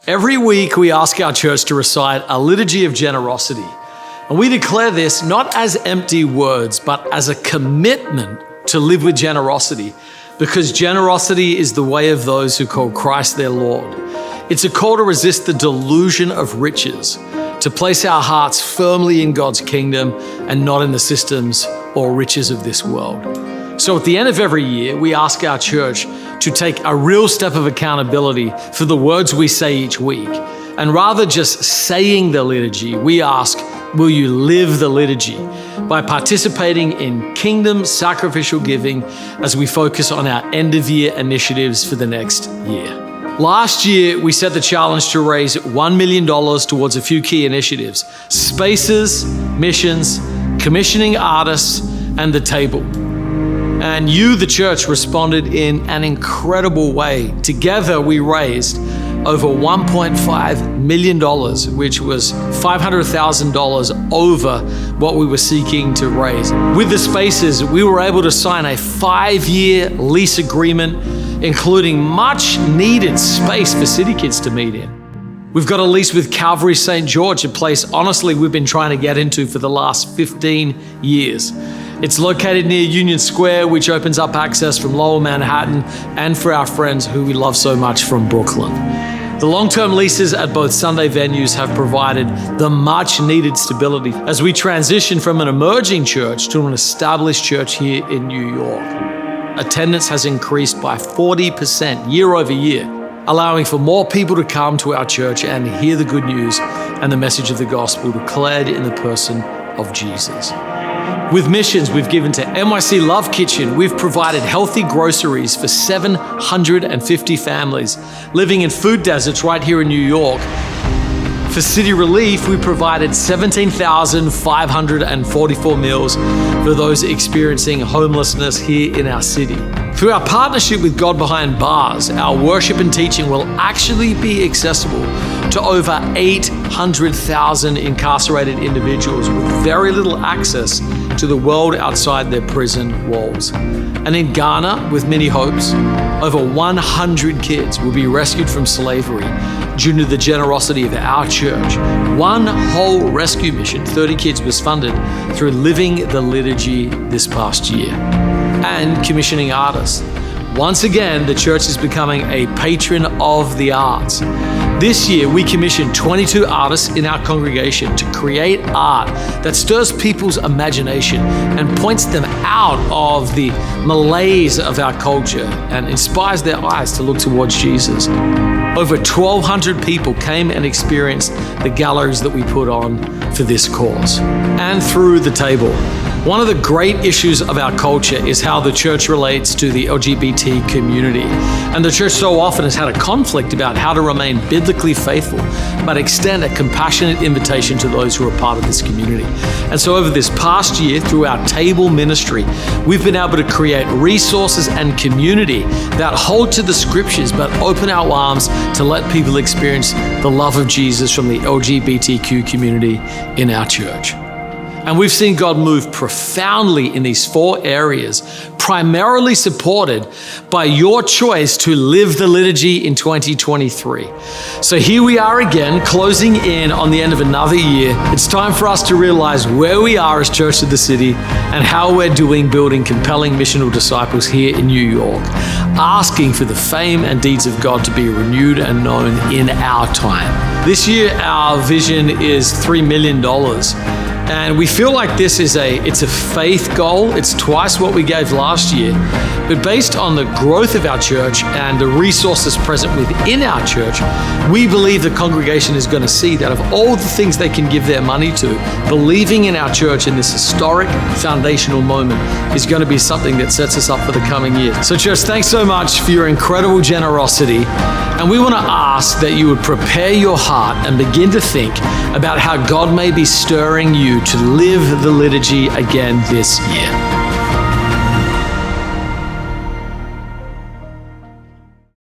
Every week we ask our church to recite a liturgy of generosity. And we declare this not as empty words, but as a commitment to live with generosity, because generosity is the way of those who call Christ their Lord. It's a call to resist the delusion of riches, to place our hearts firmly in God's kingdom and not in the systems or riches of this world. So at the end of every year, we ask our church to take a real step of accountability for the words we say each week. And rather just saying the liturgy, we ask, will you live the liturgy? By participating in kingdom sacrificial giving as we focus on our end of year initiatives for the next year. Last year, we set the challenge to raise $1 million towards a few key initiatives: spaces, missions, commissioning artists, and the table. And you, the church, responded in an incredible way. Together, we raised over $1.5 million, which was $500,000 over what we were seeking to raise. With the spaces, we were able to sign a 5-year lease agreement, including much needed space for city kids to meet in. We've got a lease with Calvary St. George, a place, honestly, we've been trying to get into for the last 15 years. It's located near Union Square, which opens up access from Lower Manhattan and for our friends who we love so much from Brooklyn. The long-term leases at both Sunday venues have provided the much-needed stability as we transition from an emerging church to an established church here in New York. Attendance has increased by 40% year over year, allowing for more people to come to our church and hear the good news and the message of the gospel declared in the person of Jesus. With missions, we've given to NYC Love Kitchen. We've provided healthy groceries for 750 families living in food deserts right here in New York. For City Relief, we provided 17,544 meals for those experiencing homelessness here in our city. Through our partnership with God Behind Bars, our worship and teaching will actually be accessible to over 800,000 incarcerated individuals with very little access to the world outside their prison walls. And in Ghana, with many hopes, over 100 kids will be rescued from slavery due to the generosity of our church. One whole rescue mission, 30 kids, was funded through Living the Liturgy this past year. And commissioning artists. Once again, the church is becoming a patron of the arts. This year, we commissioned 22 artists in our congregation to create art that stirs people's imagination and points them out of the malaise of our culture and inspires their eyes to look towards Jesus. Over 1,200 people came and experienced the galleries that we put on for this cause. And through the table. One of the great issues of our culture is how the church relates to the LGBT community. And the church so often has had a conflict about how to remain biblically faithful, but extend a compassionate invitation to those who are part of this community. And so over this past year, through our table ministry, we've been able to create resources and community that hold to the scriptures, but open our arms to let people experience the love of Jesus from the LGBTQ community in our church. And we've seen God move profoundly in these 4 areas, primarily supported by your choice to live the liturgy in 2023. So here we are again, closing in on the end of another year. It's time for us to realize where we are as Church of the City and how we're doing building compelling missional disciples here in New York, asking for the fame and deeds of God to be renewed and known in our time. This year, our vision is $3 million. And we feel like this is it's a faith goal. It's twice what we gave last year. But based on the growth of our church and the resources present within our church, we believe the congregation is going to see that of all the things they can give their money to, believing in our church in this historic foundational moment is going to be something that sets us up for the coming year. So church, thanks so much for your incredible generosity. And we want to ask that you would prepare your heart and begin to think about how God may be stirring you to live the liturgy again this year.